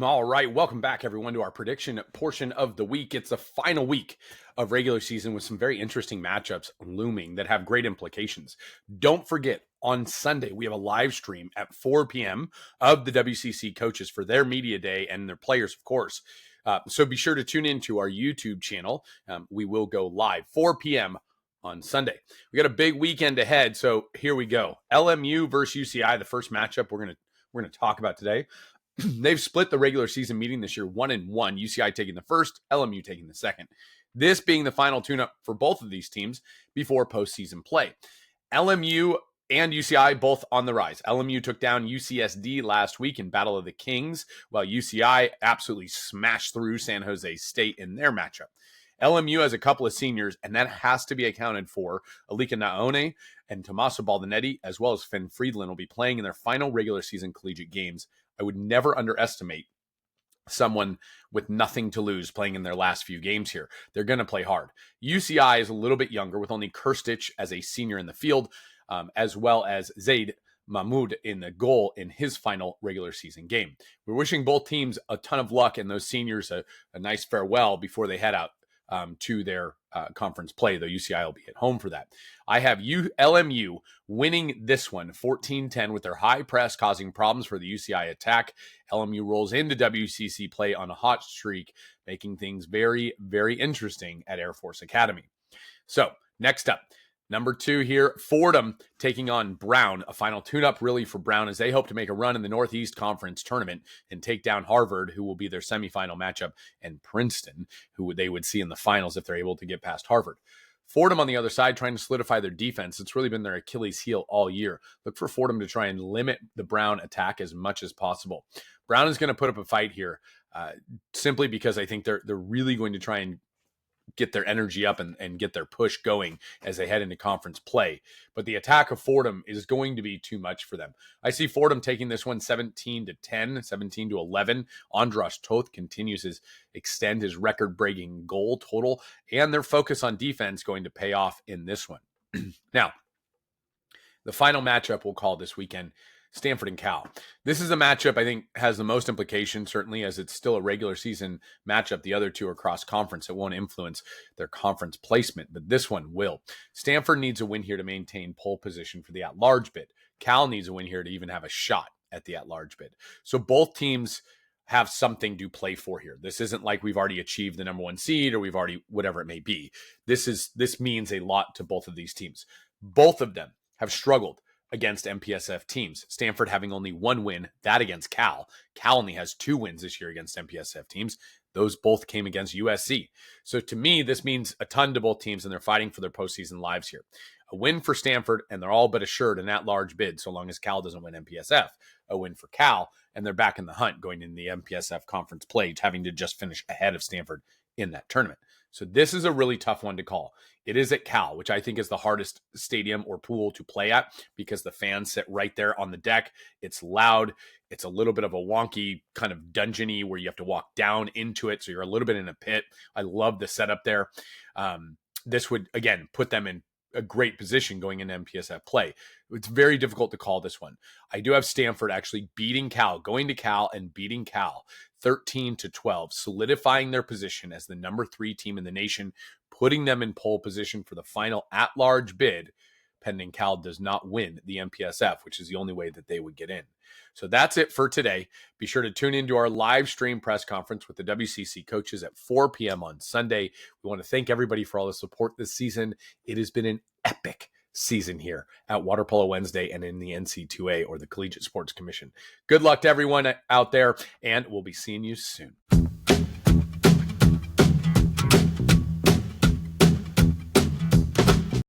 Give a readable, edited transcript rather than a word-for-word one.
All right, welcome back, everyone, to our prediction portion of the week. It's the final week of regular season with some very interesting matchups looming that have great implications. Don't forget, on Sunday, we have a live stream at 4 p.m. of the WCC coaches for their media day and their players, of course. So be sure to tune into our YouTube channel. We will go live 4 p.m. on Sunday. We got a big weekend ahead, so here we go. LMU versus UCI, the first matchup we're gonna talk about today. They've split the regular season meeting this year 1-1, UCI taking the first, LMU taking the second. This being the final tune-up for both of these teams before postseason play. LMU and UCI both on the rise. LMU took down UCSD last week in Battle of the Kings, while UCI absolutely smashed through San Jose State in their matchup. LMU has a couple of seniors, and that has to be accounted for. Alika Naone and Tommaso Baldinetti, as well as Finn Friedland, will be playing in their final regular season collegiate games. I would never underestimate someone with nothing to lose playing in their last few games here. They're going to play hard. UCI is a little bit younger with only Kirstich as a senior in the field, as well as Zaid Mahmoud in the goal in his final regular season game. We're wishing both teams a ton of luck and those seniors a nice farewell before they head out to their conference play, though UCI will be at home for that. I have LMU winning this one 14-10 with their high press causing problems for the UCI attack. LMU rolls into WCC play on a hot streak, making things very, very interesting at Air Force Academy. So next up, number 2 here, Fordham taking on Brown, a final tune-up really for Brown as they hope to make a run in the Northeast Conference tournament and take down Harvard, who will be their semifinal matchup, and Princeton, who they would see in the finals if they're able to get past Harvard. Fordham on the other side trying to solidify their defense. It's really been their Achilles heel all year. Look for Fordham to try and limit the Brown attack as much as possible. Brown is going to put up a fight here simply because I think they're really going to try and get their energy up and get their push going as they head into conference play. But the attack of Fordham is going to be too much for them. I see Fordham taking this one 17-10, 17-11. Andras Toth continues to extend his record-breaking goal total, and their focus on defense going to pay off in this one. Now, the final matchup we'll call this weekend, Stanford and Cal. This is a matchup I think has the most implication, certainly as it's still a regular season matchup. The other two are cross-conference. It won't influence their conference placement, but this one will. Stanford needs a win here to maintain pole position for the at-large bid. Cal needs a win here to even have a shot at the at-large bid. So both teams have something to play for here. This isn't like we've already achieved the number 1 seed or we've already, whatever it may be. This means a lot to both of these teams. Both of them have struggled against MPSF teams. Stanford having only 1 win, that against Cal. Cal only has 2 wins this year against MPSF teams. Those both came against USC. So to me, this means a ton to both teams, and they're fighting for their postseason lives here. A win for Stanford, and they're all but assured an at-large bid so long as Cal doesn't win MPSF. A win for Cal, and they're back in the hunt going in the MPSF conference play, having to just finish ahead of Stanford in that tournament. So this is a really tough one to call. It is at Cal, which I think is the hardest stadium or pool to play at because the fans sit right there on the deck. It's loud. It's a little bit of a wonky kind of dungeon-y where you have to walk down into it. So you're a little bit in a pit. I love the setup there. This would, again, put them in a great position going into MPSF play. It's very difficult to call this one. I do have Stanford actually beating Cal, going to Cal and beating Cal 13-12, solidifying their position as the number 3 team in the nation, putting them in pole position for the final at-large bid, pending Cal does not win the MPSF, which is the only way that they would get in. So that's it for today. Be sure to tune into our live stream press conference with the WCC coaches at 4 p.m. on Sunday. We want to thank everybody for all the support this season. It has been an epic season here at Water Polo Wednesday and in the NC2A, or the Collegiate Sports Commission. Good luck to everyone out there, and we'll be seeing you soon.